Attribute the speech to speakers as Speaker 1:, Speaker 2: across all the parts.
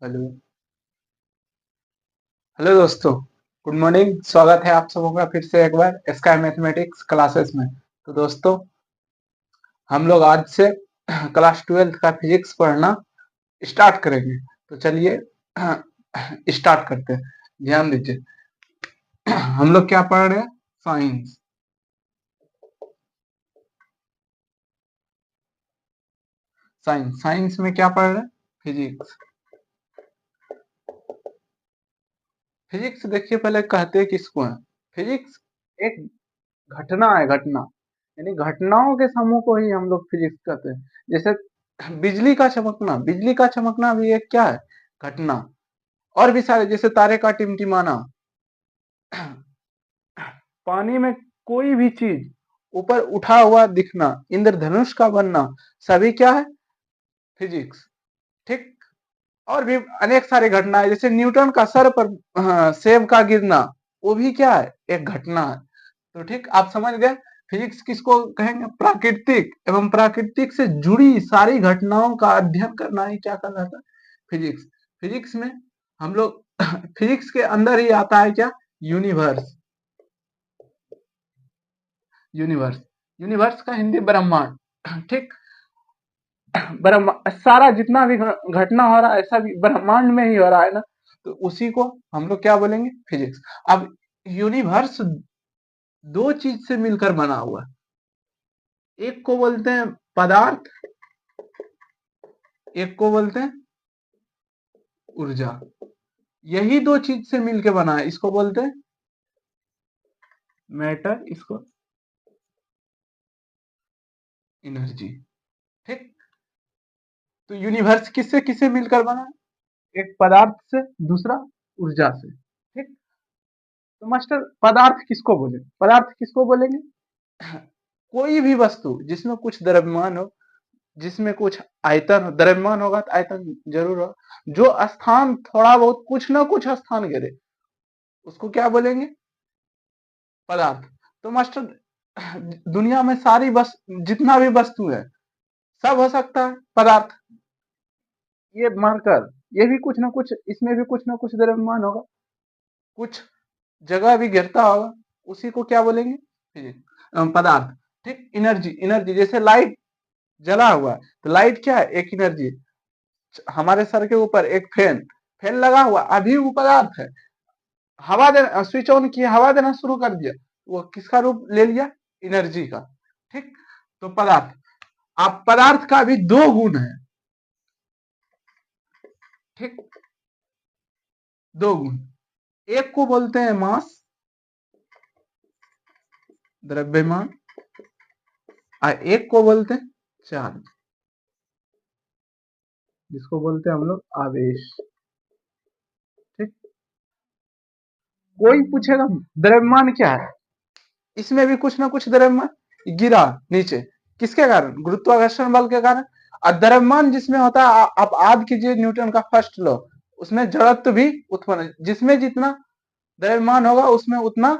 Speaker 1: Hello. Hello दोस्तों, good morning. स्वागत है आप सबों का फिर से एक बार स्काई मैथमेटिक्स क्लासेस में। तो दोस्तों, हम लोग आज से क्लास 12th का फिजिक्स पढ़ना स्टार्ट करेंगे। तो चलिए स्टार्ट करते हैं। ध्यान दीजिए, हम लोग क्या पढ़ रहे हैं? साइंस। साइंस साइंस में क्या पढ़ रहे हैं? फिजिक्स। फिजिक्स देखिए, पहले कहते किसको है? फिजिक्स एक घटना है, घटना। यानी घटनाओं के समूह को ही हम लोग फिजिक्स कहते हैं। जैसे बिजली का चमकना भी एक क्या है? घटना। और भी सारे, जैसे तारे का टिमटिमाना, पानी में कोई भी चीज ऊपर उठा हुआ दिखना, इंद्रधनुष का बनना, सभी क्या है? फिजिक्स। ठीक। और भी अनेक सारे घटना है, जैसे न्यूटन का सर पर सेब का गिरना, वो भी क्या है? एक घटना है। तो ठीक, आप समझ गए। फिजिक्स किसको कहेंगे? प्राकृतिक एवं प्राकृतिक से जुड़ी सारी घटनाओं का अध्ययन करना ही क्या कहलाता है? फिजिक्स। फिजिक्स में हम लोग फिजिक्स के अंदर ही आता है क्या? यूनिवर्स। यूनिवर्स। यूनिवर्स का हिंदी ब्रह्मांड। ठीक। ब्रह्मांड, सारा जितना भी घटना हो रहा है ऐसा भी ब्रह्मांड में ही हो रहा है ना। तो उसी को हम लोग क्या बोलेंगे? फिजिक्स। अब यूनिवर्स दो चीज से मिलकर बना हुआ है। एक को बोलते हैं पदार्थ, एक को बोलते हैं ऊर्जा। यही दो चीज से मिलके बना है, इसको बोलते हैं मैटर, इसको एनर्जी। ठीक। तो यूनिवर्स किससे किससे मिलकर बना है? एक पदार्थ से, दूसरा ऊर्जा से। ठीक। तो मास्टर, पदार्थ किसको बोले? पदार्थ किसको बोलेंगे? कोई भी वस्तु जिसमें कुछ द्रव्यमान हो, जिसमें कुछ आयतन हो। द्रव्यमान होगा तो आयतन जरूर हो। जो स्थान थोड़ा बहुत कुछ ना कुछ स्थान घेरे, उसको क्या बोलेंगे? पदार्थ। तो मास्टर, दुनिया में सारी बस जितना भी वस्तु है, सब हो सकता है पदार्थ। ये मानकर, ये भी कुछ ना कुछ, इसमें भी कुछ ना कुछ द्रव्यमान होगा, कुछ जगह भी घेरता होगा। उसी को क्या बोलेंगे? पदार्थ। ठीक। एनर्जी, एनर्जी जैसे लाइट जला हुआ है, तो लाइट क्या है? एक एनर्जी। हमारे सर के ऊपर एक फैन, फैन लगा हुआ, अभी वो पदार्थ है। हवा देना, स्विच ऑन किया, हवा देना शुरू कर दिया, वो किसका रूप ले लिया? एनर्जी का। ठीक। तो पदार्थ। अब पदार्थ का भी दो गुण है। ठीक। दो गुण। एक को बोलते हैं मास, द्रव्यमान, और एक को बोलते हैं चार्ज, जिसको बोलते हैं हम लोग आवेश। ठीक। कोई पूछेगा द्रव्यमान क्या है? इसमें भी कुछ ना कुछ द्रव्यमान गिरा नीचे, किसके कारण? गुरुत्वाकर्षण बल के कारण। और द्रव्यमान जिसमें होता है, आप याद कीजिए न्यूटन का फर्स्ट लॉ, उसमें जड़त्व भी उत्पन्न, जिसमें जितना द्रव्यमान होगा उसमें उतना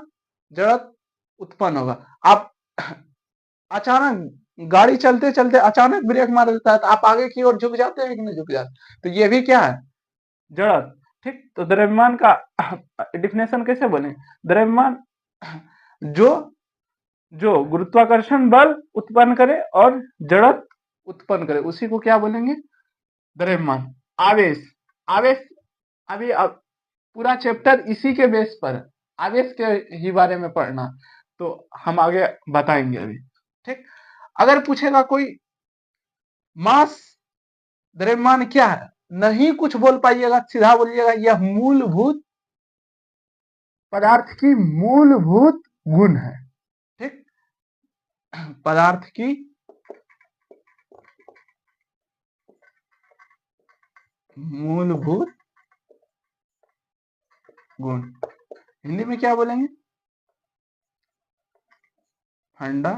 Speaker 1: जड़त्व उत्पन्न होगा। आप अचानक गाड़ी चलते चलते अचानक ब्रेक मार देता है, तो आप आगे की ओर झुक जाते हैं कि नहीं झुक जाते? तो ये भी क्या है? जड़त्व। ठीक। तो द्रव्यमान का डिफिनेशन कैसे बोले? द्रव्यमान जो जो गुरुत्वाकर्षण बल उत्पन्न करे और जड़त्व उत्पन्न करे, उसी को क्या बोलेंगे? द्रव्यमान। आवेश। आवेश, अभी अब पूरा चैप्टर इसी के बेस पर है। आवेश के ही बारे में पढ़ना, तो हम आगे बताएंगे अभी। ठीक। अगर पूछेगा कोई मास, द्रव्यमान क्या है, नहीं कुछ बोल पाइएगा, सीधा बोलिएगा यह मूलभूत पदार्थ की मूलभूत गुण है। ठीक। पदार्थ की मूलभूत गुण, हिंदी में क्या बोलेंगे? फंडा,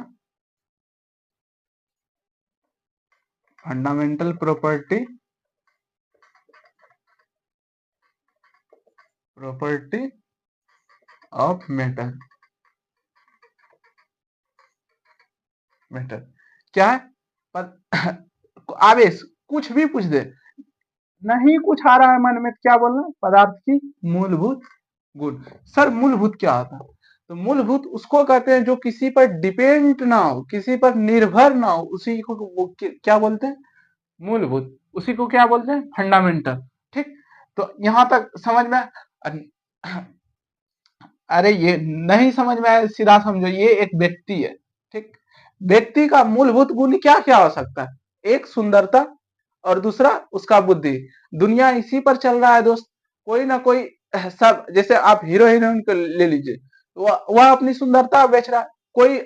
Speaker 1: fundamental property, property of matter. Matter क्या है? पर आवेश कुछ भी पूछ दे, नहीं कुछ आ रहा है मन में, क्या बोलना, पदार्थ की मूलभूत गुण। सर मूलभूत क्या होता है? तो मूलभूत उसको कहते हैं जो किसी पर डिपेंड ना हो, किसी पर निर्भर ना हो, उसी को वो क्या बोलते हैं? मूलभूत। उसी को क्या बोलते हैं? फंडामेंटल। ठीक, तो यहां तक समझ में अरे ये नहीं समझ में आया, सीधा समझो, ये एक व्यक्ति है। ठीक, व्यक्ति का मूलभूत गुण क्या क्या हो सकता है? एक सुंदरता, और दूसरा उसका बुद्धि। दुनिया इसी पर चल रहा है दोस्त। कोई ना कोई सब, जैसे आप हीरो हीरोइन को ले लीजिए, वह अपनी सुंदरता बेच रहा है, कोई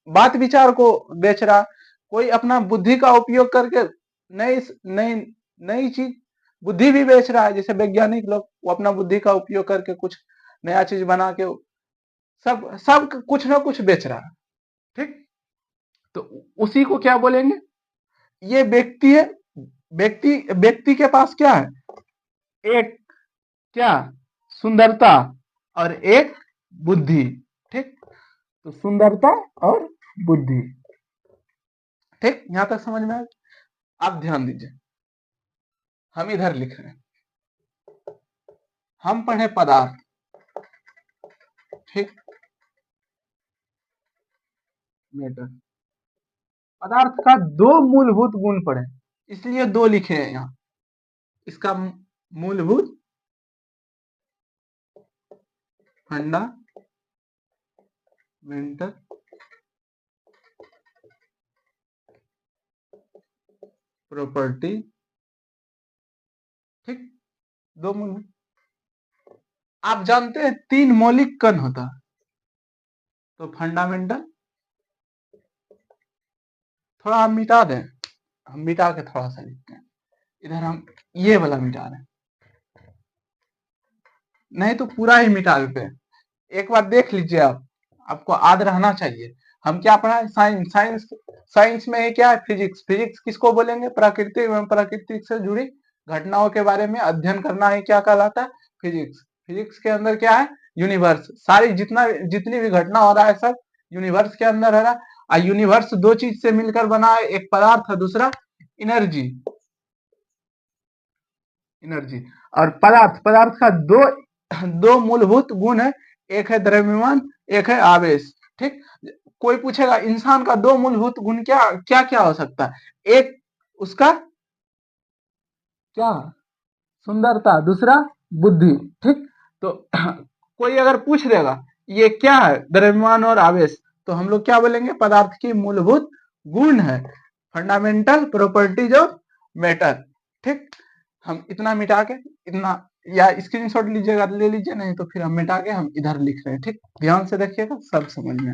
Speaker 1: बात विचार को बेच रहा, कोई अपना बुद्धि का उपयोग करके नई नई नई चीज, बुद्धि भी बेच रहा है। जैसे वैज्ञानिक लोग, वो अपना बुद्धि का उपयोग करके कुछ नया चीज बना के सब सब कुछ ना कुछ बेच रहा है। ठीक, तो उसी को क्या बोलेंगे? ये व्यक्ति है। व्यक्ति व्यक्ति के पास क्या है? एक क्या? सुंदरता, और एक बुद्धि। ठीक, तो सुंदरता और बुद्धि। ठीक, यहां तक समझ में आया? आप ध्यान दीजिए, हम इधर लिख रहे हैं, हम पढ़े पदार्थ। ठीक, मेटर, पदार्थ का दो मूलभूत गुण पढ़े, इसलिए दो लिखे हैं यहाँ। इसका मूलभूत, फंडामेंटल, प्रॉपर्टी। ठीक, दो मूल। आप जानते हैं तीन मौलिक कण होता है, तो फंडामेंटल, थोड़ा हम मिटा दें, हम मिटा के थोड़ा सा लिखते हैं इधर, हम ये वाला मिटा रहे हैं, नहीं तो पूरा ही मिटा देते हैं। एक बार देख लीजिए आप, आपको याद रहना चाहिए। हम क्या पढ़ा है? साइंस। साइंस, साइंस में क्या है? फिजिक्स। फिजिक्स किसको बोलेंगे? प्रकृति एवं प्रकृति से जुड़ी घटनाओं के बारे में अध्ययन करना ही क्या कहलाता है? फिजिक्स। फिजिक्स के अंदर क्या है? यूनिवर्स। सारी जितनी भी घटना हो रहा है सब यूनिवर्स के अंदर है। और यूनिवर्स दो चीज से मिलकर बना है, एक पदार्थ है, दूसरा एनर्जी। एनर्जी और पदार्थ, पदार्थ का दो दो मूलभूत गुण है, एक है द्रव्यमान, एक है आवेश। ठीक, कोई पूछेगा इंसान का दो मूलभूत गुण क्या क्या क्या हो सकता है? एक उसका क्या? सुंदरता, दूसरा बुद्धि। ठीक, तो कोई अगर पूछ देगा ये क्या है, द्रव्यमान और आवेश, तो हम लोग क्या बोलेंगे? पदार्थ की मूलभूत गुण है, फंडामेंटल प्रॉपर्टीज ऑफ मैटर। ठीक, हम इतना मिटा के, इतना या स्क्रीनशॉट लीजिएगा ले लीजिए, नहीं तो फिर हम मिटा के हम इधर लिख रहे हैं। ठीक, ध्यान से देखिएगा, सब समझ में।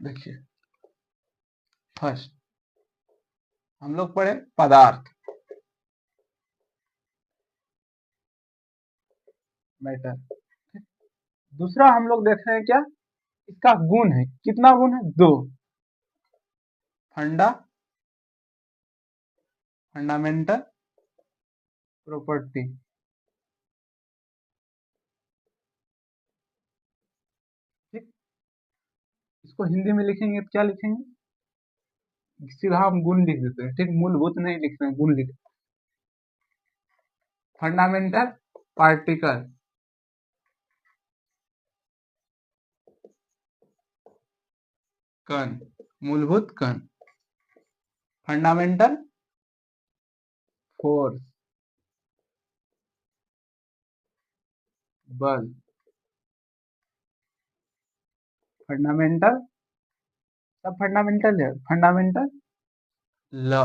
Speaker 1: देखिए, फर्स्ट हम लोग पढ़े पदार्थ, मैटर। दूसरा हम लोग देख रहे हैं क्या? इसका गुण है, कितना गुण है? दो। फंडा, फंडामेंटल प्रॉपर्टी। ठीक, इसको हिंदी में लिखेंगे तो क्या लिखेंगे? सीधा हम गुण लिख देते हैं। ठीक, मूलभूत नहीं लिख रहे हैं, गुण लिख। फंडामेंटल पार्टिकल, कण, मूलभूत कण। फंडामेंटल फोर्स, बल। फंडामेंटल, सब फंडामेंटल है। फंडामेंटल लॉ,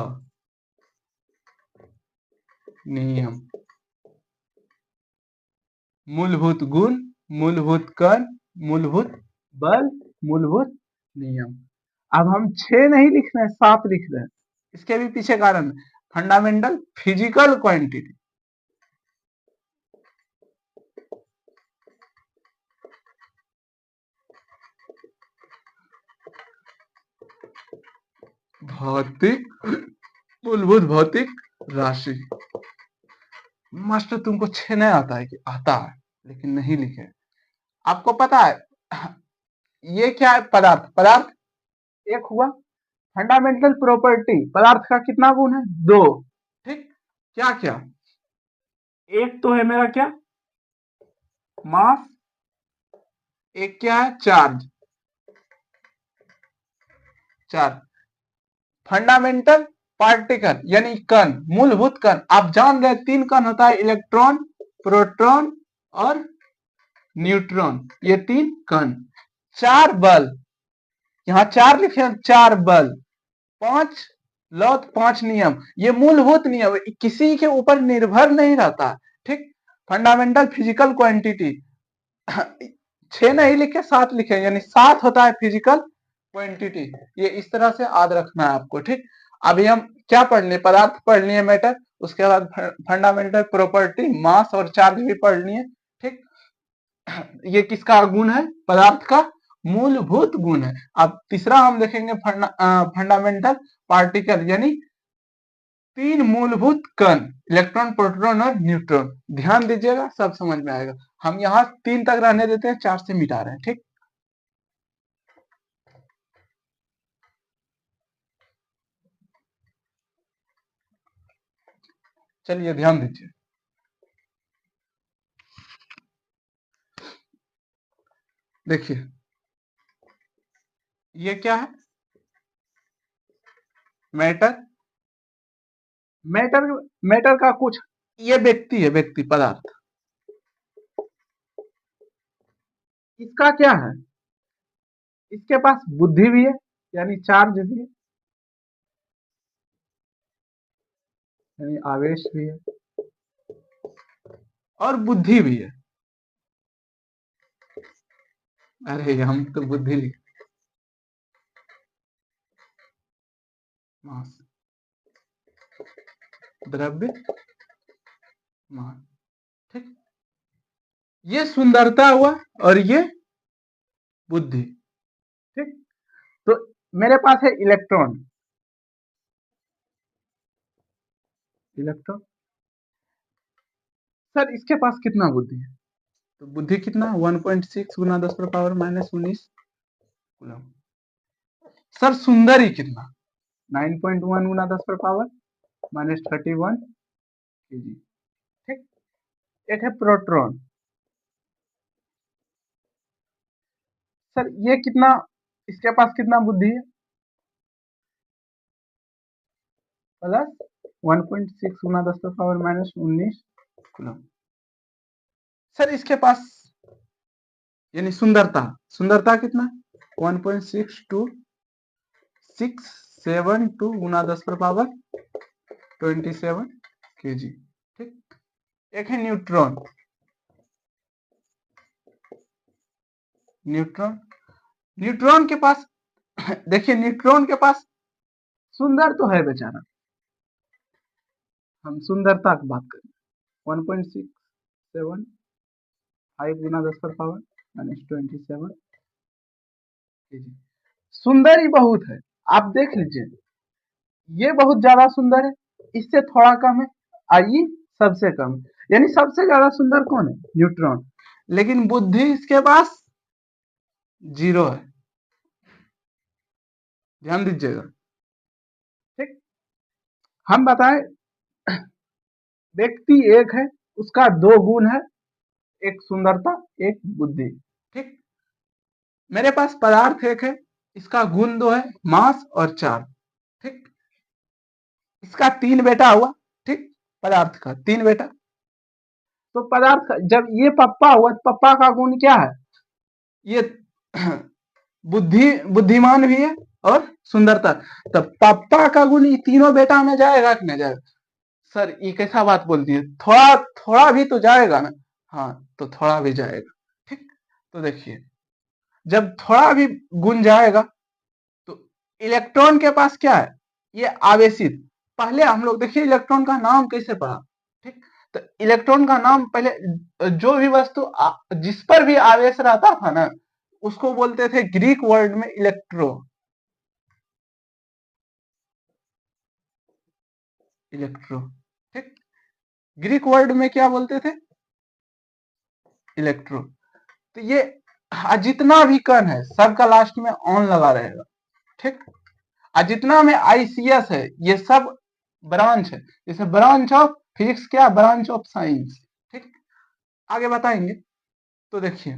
Speaker 1: नियम। मूलभूत गुण, मूलभूत कण, मूलभूत बल, मूलभूत नियम। अब हम 6 नहीं लिख रहे हैं, 7 लिख रहे हैं। इसके भी पीछे कारण, फंडामेंटल फिजिकल क्वांटिटी, भौतिक मूलभूत भौतिक राशि। मास्टर तुमको 6 नहीं आता है कि आता है लेकिन नहीं लिखे। आपको पता है ये क्या है? पदार्थ। पदार्थ एक हुआ। फंडामेंटल प्रॉपर्टी पदार्थ का कितना गुण है? 2। ठीक, क्या क्या? एक तो है मेरा क्या? मास। एक क्या है? चार्ज। चार्ज। फंडामेंटल पार्टिकल यानी कण, मूलभूत कण। आप जान रहे 3 कण होता है, इलेक्ट्रॉन, प्रोटॉन और न्यूट्रॉन। ये 3 कण। 4 बल, यहाँ 4 लिखे हैं, 4 बल। 5 लॉ, 5 नियम। ये मूलभूत नियम किसी के ऊपर निर्भर नहीं रहता। ठीक, फंडामेंटल फिजिकल क्वांटिटी। 6 नहीं लिखे, 7 लिखे, यानी 7 होता है फिजिकल क्वांटिटी। ये इस तरह से याद रखना है आपको। ठीक, अभी हम क्या पढ़ लिए? पदार्थ पढ़ लिए, मैटर। उसके बाद फंडामेंटल प्रॉपर्टी, मास और चार्ज भी पढ़ लिए। ठीक, ये किसका गुण है? पदार्थ का मूलभूत गुण है। अब तीसरा हम देखेंगे फंडामेंटल पार्टिकल, यानी 3 मूलभूत कण, इलेक्ट्रॉन, प्रोटॉन और न्यूट्रॉन। ध्यान दीजिएगा, सब समझ में आएगा। हम यहाँ 3 तक रहने देते हैं, 4 से मिटा रहे हैं। ठीक, चलिए ध्यान दीजिए। देखिए ये क्या है? मैटर। मैटर, मैटर का कुछ, ये व्यक्ति है, व्यक्ति, पदार्थ। इसका क्या है? इसके पास बुद्धि भी है, यानी चार्ज भी है, यानी आवेश भी है, और बुद्धि भी है। अरे हम तो बुद्धि लिख, मास, द्रव्य, मान। ठीक, ये सुंदरता हुआ और ये बुद्धि। ठीक, तो मेरे पास है इलेक्ट्रॉन। इलेक्ट्रॉन, सर इसके पास कितना बुद्धि है? तो बुद्धि कितना? 1.6 गुना 10 पर पावर -19 कूलम। सर सुंदर ही कितना? 9.1 गुना 10 पर पावर -31 केजी। ठीक, एक है प्रोटॉन। सर ये कितना, इसके पास कितना बुद्धि है? प्लस 1.6 गुना 10 पर पावर -19 कूलम। सर इसके पास, यानी सुंदरता, सुंदरता कितना? 1.62672 गुना 10 पर पावर 27 केजी। ठीक, एक है न्यूट्रॉन। न्यूट्रॉन, न्यूट्रॉन के पास देखिए, न्यूट्रॉन के पास सुंदर तो है बेचारा। हम सुंदरता की बात करें, 1.675 गुना 10 पर पावर -27 केजी। सुंदर ही बहुत है। आप देख लीजिए, ये बहुत ज्यादा सुंदर है, इससे थोड़ा कम है, आइए सबसे कम, यानी सबसे ज्यादा सुंदर कौन है? न्यूट्रॉन। लेकिन बुद्धि इसके पास 0 है। ध्यान दीजिएगा। ठीक, हम बताएं, व्यक्ति एक है, उसका 2 गुण है, एक सुंदरता, एक बुद्धि। ठीक, मेरे पास पदार्थ एक है, इसका गुण 2 है, मास और चार्ज। ठीक, इसका 3 बेटा हुआ। ठीक, पदार्थ का 3 बेटा। तो पदार्थ का जब ये पप्पा हुआ, तो पप्पा का गुण क्या है? ये बुद्धिमान भी है और सुंदरता। तब पापा का गुण ये तीनों बेटा में जाएगा कि नहीं जाएगा? सर ये कैसा बात बोलती है? थोड़ा थोड़ा भी तो जाएगा ना। हाँ, तो थोड़ा भी जाएगा। ठीक, तो देखिए, जब थोड़ा भी गुण जाएगा तो इलेक्ट्रॉन के पास क्या है? ये आवेशित। पहले हम लोग देखिए इलेक्ट्रॉन का नाम कैसे पढ़ा। ठीक, तो इलेक्ट्रॉन का नाम पहले, जो भी वस्तु जिस पर भी आवेश रहता था ना, उसको बोलते थे ग्रीक वर्ड में इलेक्ट्रो। इलेक्ट्रो। ठीक, ग्रीक वर्ड में क्या बोलते थे? इलेक्ट्रो। तो ये जितना भी कण है सबका लास्ट में ऑन लगा रहेगा। ठीक, और जितना में आईसीएस है ये सब ब्रांच है, जैसे ब्रांच ऑफ फिजिक्स, क्या ब्रांच ऑफ साइंस। ठीक, आगे बताएंगे। तो देखिए,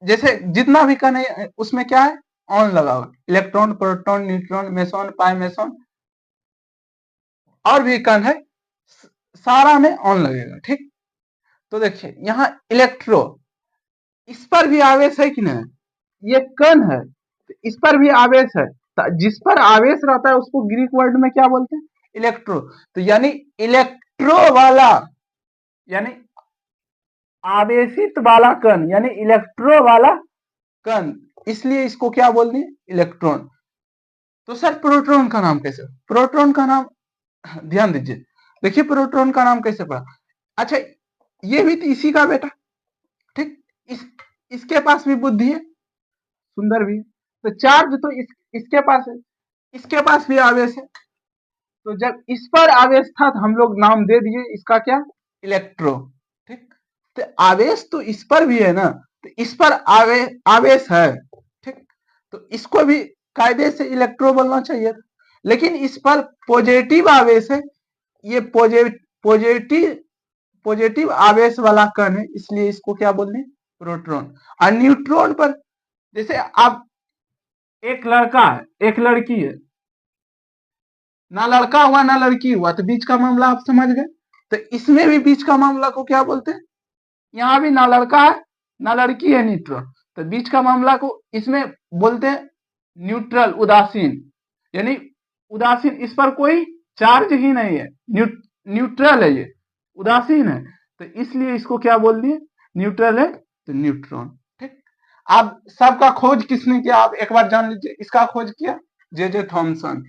Speaker 1: जैसे जितना भी कण है उसमें क्या है, ऑन लगा हुआ, इलेक्ट्रॉन, प्रोटॉन, न्यूट्रॉन, मेसॉन, पाई मेसॉन, और भी कण है, सारा में ऑन लगेगा। ठीक, तो देखिए यहाँ इलेक्ट्रो, इस पर भी आवेश है कि नहीं, ये कण है तो इस पर भी आवेश है, तो जिस पर आवेश रहता है उसको ग्रीक वर्ड में क्या बोलते हैं, इलेक्ट्रो। तो यानी इलेक्ट्रो वाला, यानी आवेशित वाला कण, यानी इलेक्ट्रो वाला कण, इसलिए इसको क्या बोल दिए, इलेक्ट्रॉन। तो सर प्रोटॉन का नाम कैसे, प्रोटॉन का नाम ध्यान दीजिए, देखिए प्रोटॉन का नाम कैसे पड़ा। अच्छा, ये भी तो इसी का बेटा। ठीक, इसके पास भी बुद्धि है, सुंदर भी है। तो चार्ज तो इसके पास है, इसके पास भी आवेश है। तो जब इस पर आवेश था तो हम लोग नाम दे दिए इसका क्या, इलेक्ट्रो। ठीक, तो आवेश तो इस पर भी है ना, तो इस पर आवेश है। ठीक, तो इसको भी कायदे से इलेक्ट्रो बोलना चाहिए था, लेकिन इस पर पॉजिटिव आवेश है, ये पॉजिटिव पॉजिटिव आवेश वाला कण है, इसलिए इसको क्या बोलते हैं, प्रोटॉन। और न्यूट्रॉन पर, जैसे आप, एक लड़का है एक लड़की है, ना लड़का हुआ ना लड़की हुआ, तो बीच का मामला आप समझ गए। तो इसमें भी बीच का मामला को क्या बोलते हैं, यहाँ भी ना लड़का है ना लड़की है, न्यूट्रल, तो बीच का मामला को इसमें बोलते हैं न्यूट्रल, उदासीन। यानी उदासीन, इस पर कोई चार्ज ही नहीं है, न्यूट्रल है, ये उदासीन है, तो इसलिए इसको क्या बोल दिए, न्यूट्रल है, तो न्यूट्रॉन। ठीक, अब सबका खोज किसने किया, आप एक बार जान लीजिए, इसका खोज किया जे थॉमसन।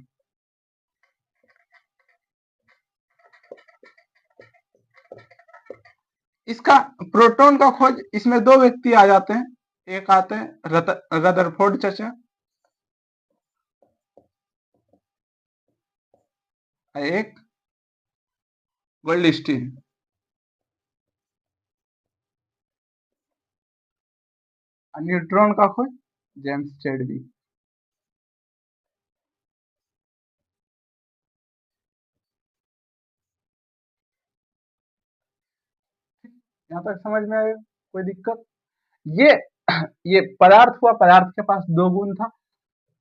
Speaker 1: इसका प्रोटॉन का खोज, इसमें दो व्यक्ति आ जाते हैं, एक आते हैं रदरफोर्ड चाचा, एक गोल्डस्टीन। न्यूट्रॉन का खोज जेम्स चैडविक। यहाँ तक समझ में आए, कोई दिक्कत? ये ये पदार्थ हुआ, पदार्थ के पास दो गुण था,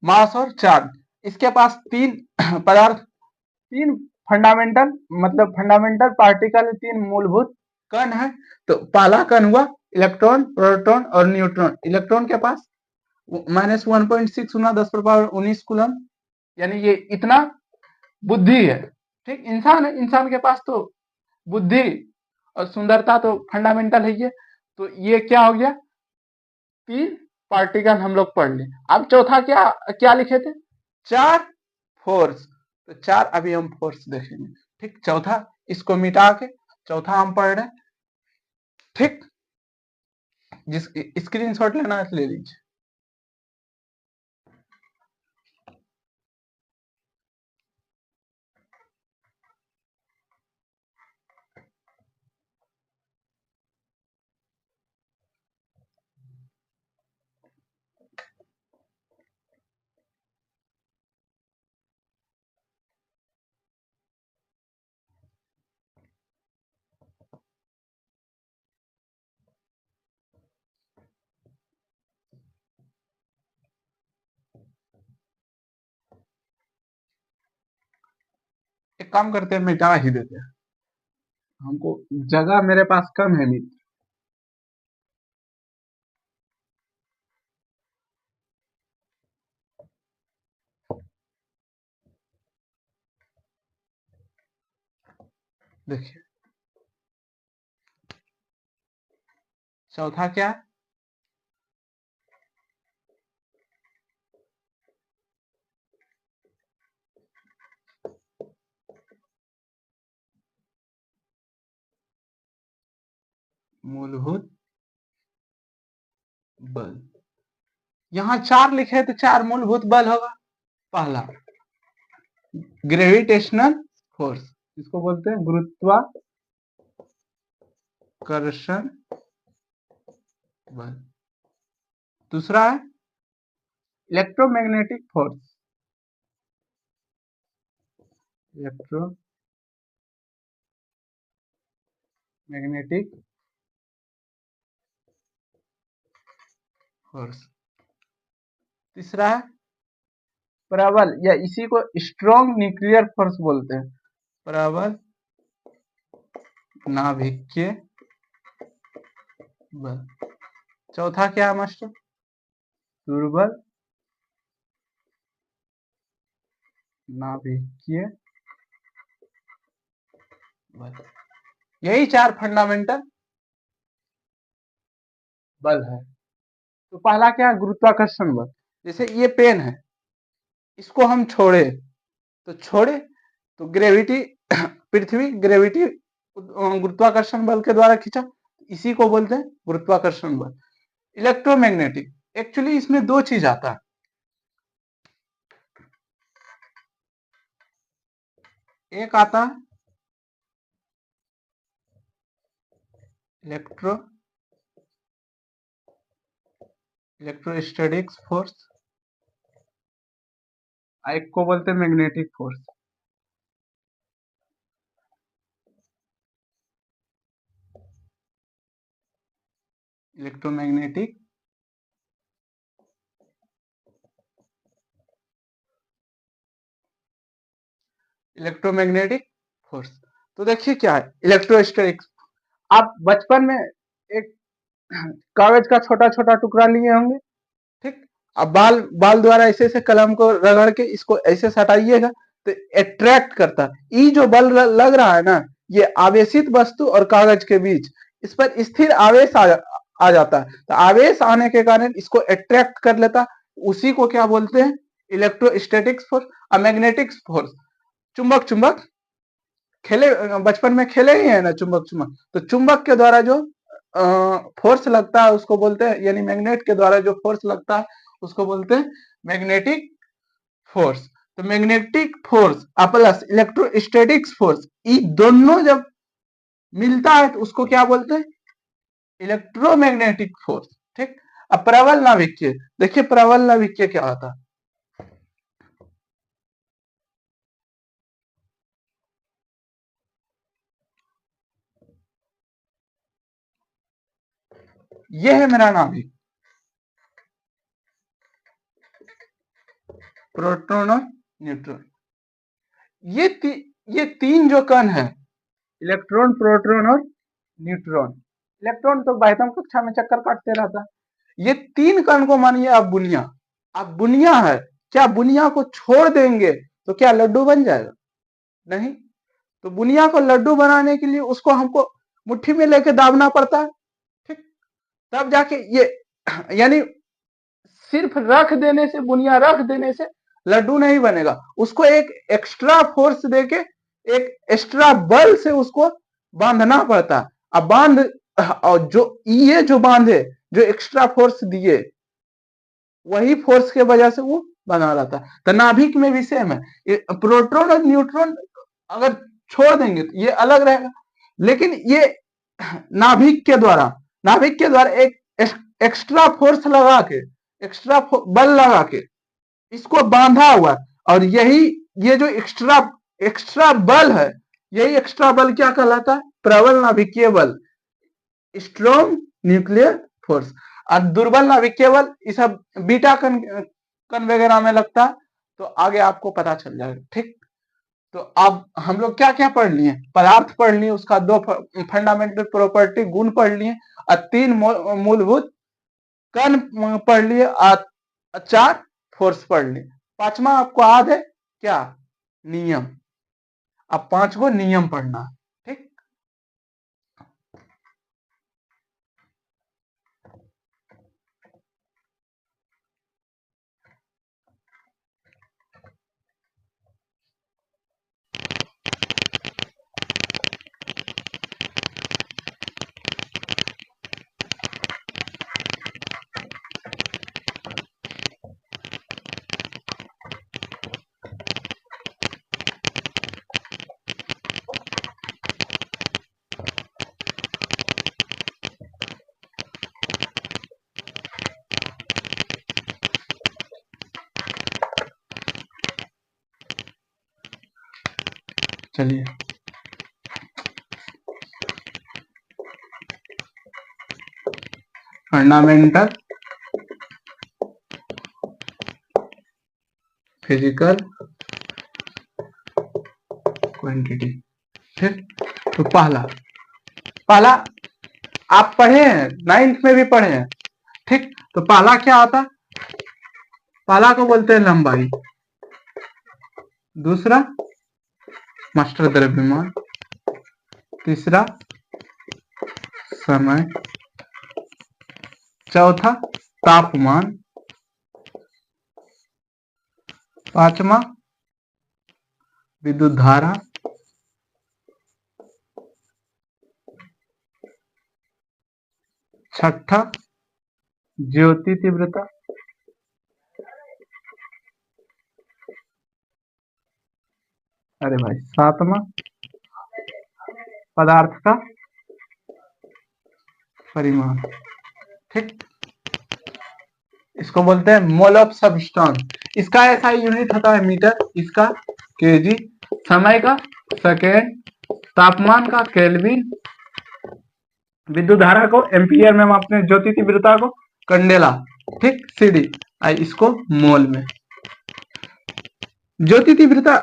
Speaker 1: मास और चार्ज। इसके पास तीन पदार्थ, तीन फंडामेंटल, मतलब फंडामेंटल पार्टिकल, तीन मूलभूत कण है। तो पहला कण हुआ इलेक्ट्रॉन, प्रोटॉन और न्यूट्रॉन। इलेक्ट्रॉन के पास -1.6 गुना 10⁻19 कूलम, यानी ये इतना बुद्धि है। ठीक, इंसान है, इंसान के पास तो बुद्धि और सुंदरता तो फंडामेंटल है ये। तो ये क्या हो गया, तीन पार्टिकल हम लोग पढ़ लिए। अब चौथा क्या क्या लिखे थे, चार फोर्स। तो चार अभी हम फोर्स देखेंगे। ठीक, चौथा इसको मिटा के चौथा हम पढ़ रहे हैं। ठीक, जिस स्क्रीनशॉट लेना है ले लीजिए। एक काम करते हैं, मिटा ही देते हैं, हमको जगह मेरे पास कम है मित्र। देखिए चौथा क्या, मूलभूत बल। यहाँ चार लिखे तो चार मूलभूत बल होगा। पहला ग्रेविटेशनल फोर्स, इसको बोलते हैं गुरुत्वाकर्षण बल। दूसरा है इलेक्ट्रोमैग्नेटिक फोर्स, इलेक्ट्रोमैग्नेटिक फोर्स। तीसरा है प्रबल, या इसी को स्ट्रॉन्ग न्यूक्लियर फोर्स बोलते हैं, प्रबल नाभिकीय बल। चौथा क्या है मास्टर? दुर्बल नाभिकीय बल। यही 4 फंडामेंटल बल है। तो पहला क्या है? गुरुत्वाकर्षण बल। जैसे ये पेन है, इसको हम छोड़े तो ग्रेविटी पृथ्वी ग्रेविटी गुरुत्वाकर्षण बल के द्वारा खींचा, इसी को बोलते हैं गुरुत्वाकर्षण बल। इलेक्ट्रोमैग्नेटिक, एक्चुअली इसमें 2 चीज आता है, एक आता है इलेक्ट्रोस्टैटिक्स फोर्स, एक को बोलते हैं मैग्नेटिक फोर्स। Electromagnetic force. तो देखिए क्या है इलेक्ट्रोस्टैटिक्स। आप बचपन में एक कागज का छोटा छोटा टुकड़ा लिए होंगे, ठीक? अब बाल द्वारा ऐसे ऐसे कलम को रगड़ के इसको ऐसे सटाइएगा तो अट्रैक्ट करता है। ये जो बल लग रहा है ना, ये आवेशित वस्तु और कागज के बीच इस पर स्थिर आवेश आ जाता है। तो आवेश आने के कारण इसको अट्रैक्ट कर लेता, उसी को क्या बोलते हैं? Electrostatics force. और मैग्नेटिक फोर्स, चुंबक खेले बचपन में खेले ही है ना चुंबक। तो चुंबक के द्वारा जो फोर्स लगता है उसको बोलते हैं, यानी मैग्नेट के द्वारा जो फोर्स लगता है उसको बोलते हैं मैग्नेटिक फोर्स। तो magnetic force plus electrostatics force, ये दोनों जब मिलता है तो उसको क्या बोलते हैं? इलेक्ट्रोमैग्नेटिक फोर्स, ठीक? अब प्रबल नाभिकीय, देखिए प्रबल नाभिकीय क्या होता है? ये है मेरा नाभिक, प्रोटॉन और न्यूट्रॉन। ये तीन जो कण है, इलेक्ट्रॉन, प्रोटॉन और न्यूट्रॉन। इलेक्ट्रॉन तो बाह्यतम कक्षा में चक्कर काटते रहता है। ये 3 कण को मानिए आप बुनिया। अब बुनिया है, क्या बुनिया को छोड़ देंगे तो क्या लड्डू बन जाएगा? नहीं। तो बुनिया को लड्डू बनाने के लिए उसको हमको मुट्ठी में लेके दाबना पड़ता है, ठीक? तब जाके ये यानी सिर्फ रख देने से, बुनिया रख देने से लड्डू नहीं बनेगा, उसको एक एक्स्ट्रा फोर्स देके, एक एक्स्ट्रा बल से उसको बांधना पड़ता है। अब और जो बांधे, जो एक्स्ट्रा फोर्स दिए, वही फोर्स के वजह से वो बना रहता है। तो नाभिक में भी सेम है, प्रोटॉन और न्यूट्रॉन अगर छोड़ देंगे तो ये अलग रहेगा, लेकिन ये नाभिक के द्वारा एक एक्स्ट्रा फोर्स लगा के, एक्स्ट्रा बल लगा के इसको बांधा हुआ, और ये जो एक्स्ट्रा बल है, यही एक्स्ट्रा बल क्या कहलाता है? प्रबल नाभिकीय बल, स्ट्रॉन्ग न्यूक्लियर फोर्स। और दुर्बल नाभिकीय बल ये सब बीटा कण वगैरह में लगता है, तो आगे आपको पता चल जाएगा, ठीक? तो अब हम लोग क्या क्या पढ़ लिए? पदार्थ पढ़ लिए, उसका 2 फंडामेंटल प्रॉपर्टी गुण पढ़ लिए, और 3 मूलभूत कण पढ़ लिए, और 4 फोर्स पढ़ लिए। 5वां आपको याद है क्या? नियम। अब 5 को नियम पढ़ना, ठीक? चलिए फंडामेंटल फिजिकल क्वांटिटी। ठीक, तो पहला पहला आप पढ़े हैं, 9th में भी पढ़े हैं। ठीक, तो पहला क्या आता है? पहला को बोलते हैं लंबाई, दूसरा मास्टर द्रव्यमान, तीसरा समय, चौथा तापमान, पांचवा विद्युत धारा, छठा ज्योति तीव्रता, अरे भाई सातवां पदार्थ का परिमाण। ठीक, इसको बोलते हैं मोल ऑफ सब्सटेंस। इसका ऐसा यूनिट होता है मीटर, इसका केजी, समय का सेकेंड, तापमान का केल्विन, विद्युत धारा को एम्पियर में मापते हैं, ज्योति तीव्रता को कंडेला। ठीक, सीडी इसको मोल में। ज्योति तीव्रता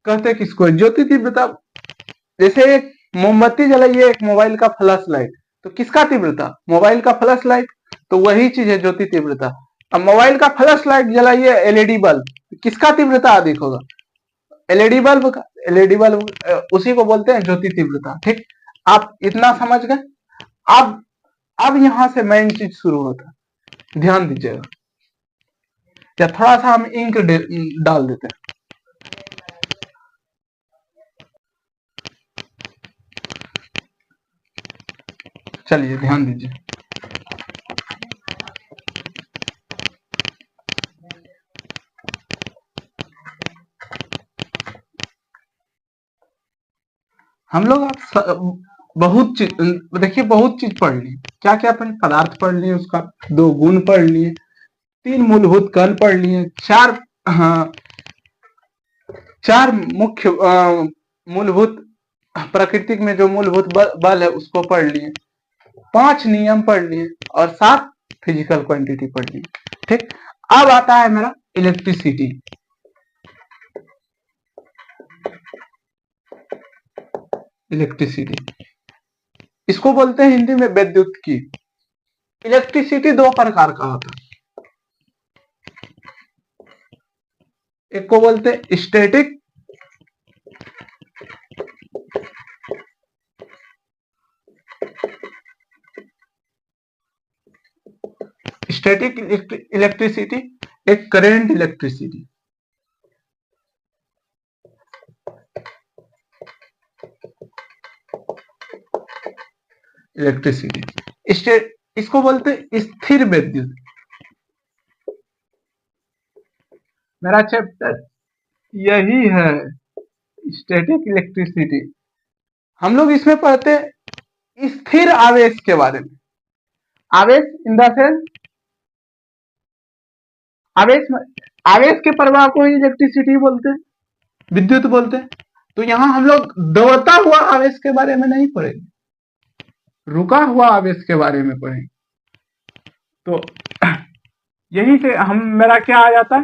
Speaker 1: कहते हैं किसको? ज्योति तीव्रता जैसे एक मोमबत्ती जलाइए, एक मोबाइल का फ्लैश लाइट, तो किसका तीव्रता? मोबाइल का फ्लैश लाइट। तो वही चीज है ज्योति तीव्रता। अब मोबाइल का फ्लैश लाइट जलाइए, एलईडी बल्ब, किसका तीव्रता अधिक होगा? एलईडी बल्ब का। एलईडी बल्ब उसी को बोलते हैं ज्योति तीव्रता। ठीक, आप इतना समझ गए। अब यहां से मेन चीज शुरू होता है, ध्यान दीजिएगा। या थोड़ा सा हम इंक डाल देते हैं। चलिए ध्यान दीजिए। हम लोग बहुत चीज देखिए, बहुत चीज पढ़ ली। क्या क्या पढ़? पदार्थ पढ़ लिए, उसका 2 गुण पढ़ लिए, 3 मूलभूत कण पढ़ लिए, 4 मुख्य मूलभूत प्राकृतिक में जो मूलभूत बल है उसको पढ़ लिए, 5 नियम पढ़ लिए और 7 फिजिकल क्वांटिटी पढ़ लिए। ठीक, अब आता है मेरा इलेक्ट्रिसिटी। इलेक्ट्रिसिटी इसको बोलते हैं हिंदी में विद्युत की। इलेक्ट्रिसिटी 2 प्रकार का होता है। एक को बोलते हैं स्टैटिक, स्टैटिक इलेक्ट्रिसिटी, एक करंट इलेक्ट्रिसिटी। इलेक्ट्रिसिटी इसको बोलते हैं स्थिर विद्युत। मेरा चैप्टर यही है, स्टैटिक इलेक्ट्रिसिटी। हम लोग इसमें पढ़ते हैं स्थिर आवेश के बारे में। आवेश इन द सेंस, आवेश के प्रवाह को इलेक्ट्रिसिटी बोलते हैं, विद्युत बोलते हैं। तो यहां हम लोग दौड़ता हुआ आवेश के बारे में नहीं पढ़ेंगे, रुका हुआ आवेश के बारे में पढ़ेंगे। तो यही से मेरा क्या आ जाता है?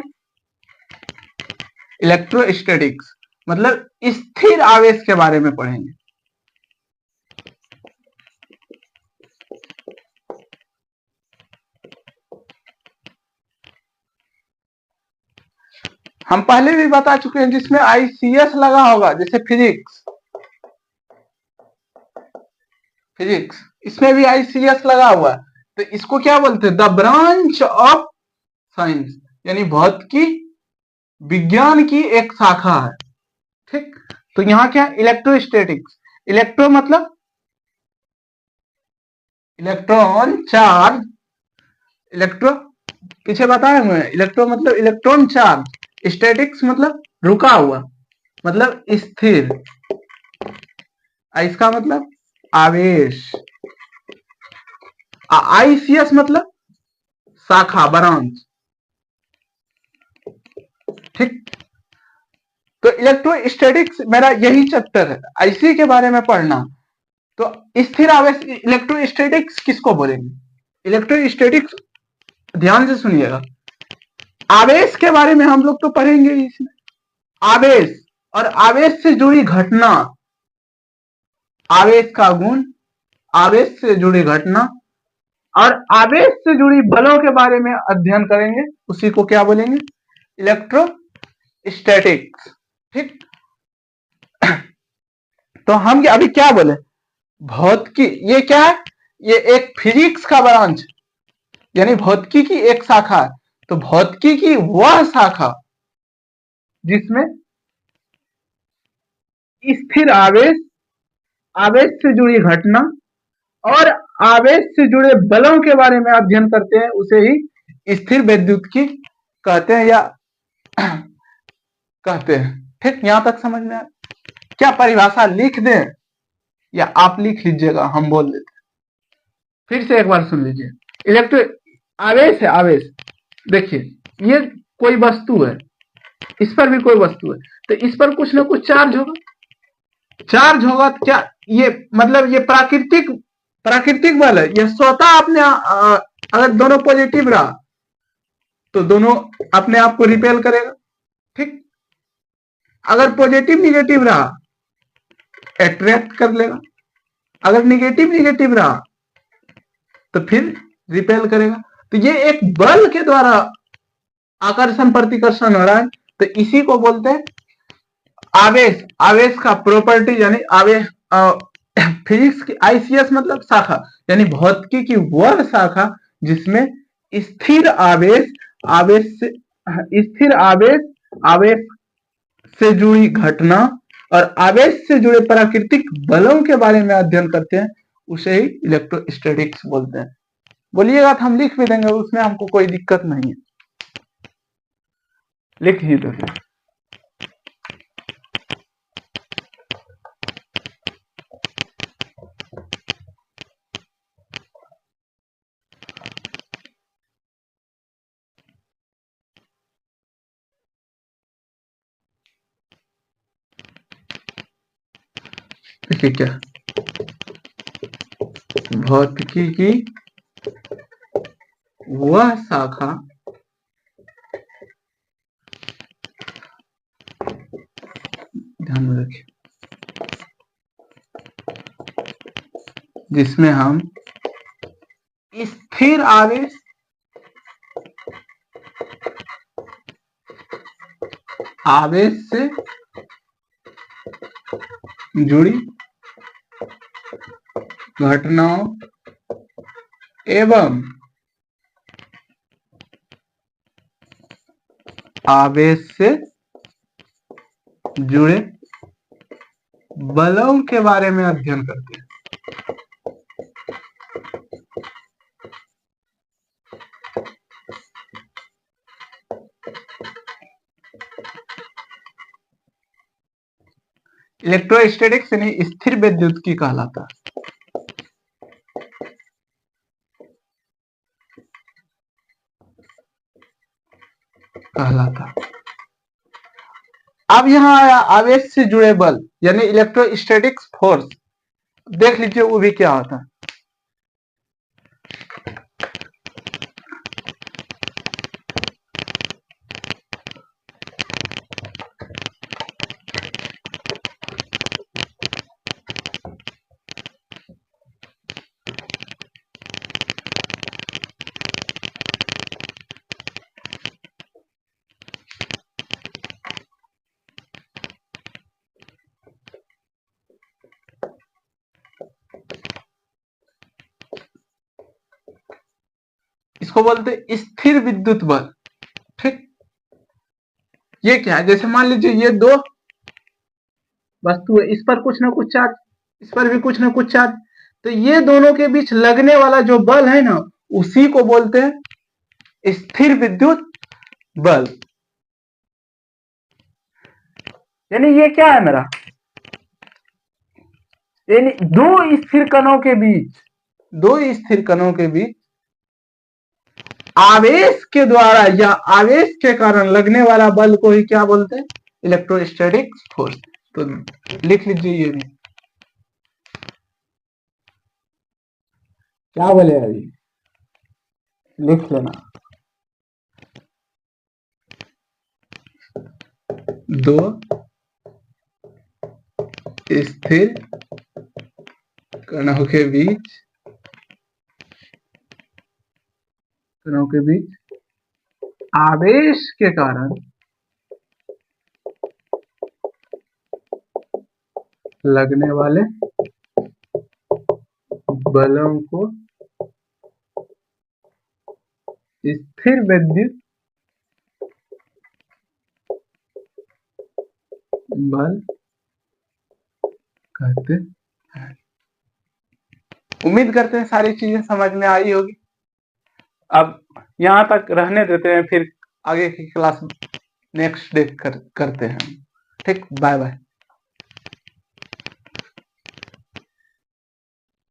Speaker 1: इलेक्ट्रोस्टैटिक्स, मतलब स्थिर आवेश के बारे में पढ़ेंगे। हम पहले भी बता चुके हैं, जिसमें आईसीएस लगा होगा, जैसे फिजिक्स इसमें भी आईसीएस लगा हुआ है। तो इसको क्या बोलते हैं? द ब्रांच ऑफ साइंस, यानी भौतिकी विज्ञान की एक शाखा है। ठीक, तो यहां क्या? इलेक्ट्रोस्टैटिक्स। इलेक्ट्रो मतलब इलेक्ट्रॉन चार्ज, इलेक्ट्रो पीछे बताया हुआ है। इलेक्ट्रो मतलब इलेक्ट्रॉन चार्ज, स्टैटिक्स मतलब रुका हुआ, मतलब स्थिर। इसका मतलब आवेश। आईसीएस मतलब शाखा, ब्रांच। ठीक, तो इलेक्ट्रोस्टैटिक्स मेरा यही चैप्टर है, इसी के बारे में पढ़ना। तो स्थिर आवेश इलेक्ट्रोस्टैटिक्स किसको बोलेंगे? इलेक्ट्रोस्टैटिक्स ध्यान से सुनिएगा, आवेश के बारे में हम लोग तो पढ़ेंगे इसमें, आवेश और आवेश से जुड़ी घटना, आवेश का गुण, आवेश से जुड़ी घटना और आवेश से जुड़ी बलों के बारे में अध्ययन करेंगे, उसी को क्या बोलेंगे? इलेक्ट्रोस्टैटिक्स। ठीक, तो हम अभी क्या बोले? भौतिकी, ये क्या है? ये एक फिजिक्स का ब्रांच, यानी भौतिकी की एक शाखा है। तो भौतिकी की वह शाखा जिसमें स्थिर आवेश, आवेश से जुड़ी घटना और आवेश से जुड़े बलों के बारे में अध्ययन करते हैं, उसे ही स्थिर विद्युत्की कहते हैं या कहते हैं। ठीक, यहां तक समझ में आया? क्या परिभाषा लिख दें या आप लिख लीजिएगा, हम बोल देते? फिर से एक बार सुन लीजिए। इलेक्ट्रो आवेश है, आवेश देखिए, ये कोई वस्तु है, इस पर भी कोई वस्तु है, तो इस पर कुछ ना कुछ चार्ज होगा, चार्ज होगा। तो क्या ये मतलब ये प्राकृतिक बल है, ये स्वतः अपने अगर दोनों पॉजिटिव रहा तो दोनों अपने आप को रिपेल करेगा। ठीक, अगर पॉजिटिव निगेटिव रहा अट्रैक्ट कर लेगा, अगर निगेटिव रहा तो फिर रिपेल करेगा। तो ये एक बल के द्वारा आकर्षण प्रतिकर्षण हो रहा है, तो इसी को बोलते हैं आवेश। आवेश का प्रॉपर्टी यानी आवेश, फिजिक्स की आईसीएस मतलब शाखा, यानी भौतिकी की वह शाखा जिसमें स्थिर आवेश, आवेश से जुड़ी घटना और आवेश से जुड़े प्राकृतिक बलों के बारे में अध्ययन करते हैं, उसे ही इलेक्ट्रोस्टैटिक्स बोलते हैं। बोलिएगा तो हम लिख भी देंगे, उसमें हमको कोई दिक्कत नहीं है, लिख ही देते। देखिए क्या, भौतिकी की वह शाखा ध्यान में रखिए जिसमें हम स्थिर आवेश, आवेश से जुड़ी घटनाओं एवं आवेश से जुड़े बलों के बारे में अध्ययन करते हैं। इलेक्ट्रोस्टैटिक्स यानी स्थिर विद्युत्की कहलाता है। अब यहां आया आवेश से जुड़े बल यानी इलेक्ट्रोस्टैटिक्स फोर्स, देख लीजिए वो भी क्या होता है। इसको बोलते स्थिर विद्युत बल। ठीक, ये क्या है? जैसे मान लीजिए ये दो वस्तु है, इस पर कुछ ना कुछ चार्ज, इस पर भी कुछ ना कुछ चार्ज, तो ये दोनों के बीच लगने वाला जो बल है ना, उसी को बोलते हैं स्थिर विद्युत बल। यानी ये क्या है मेरा, यानी दो स्थिर कणों के बीच आवेश के द्वारा या आवेश के कारण लगने वाला बल को ही क्या बोलते हैं? Electrostatic force. तो लिख लीजिए ये भी। क्या बोले अभी, लिख लेना। दो स्थिर कणों के बीच आवेश के कारण लगने वाले बलों को स्थिर विद्युत बल कहते हैं। उम्मीद करते हैं सारी चीजें समझ में आई होगी। अब यहाँ तक रहने देते हैं, फिर आगे की क्लास नेक्स्ट डे करते हैं। ठीक, बाय बाय।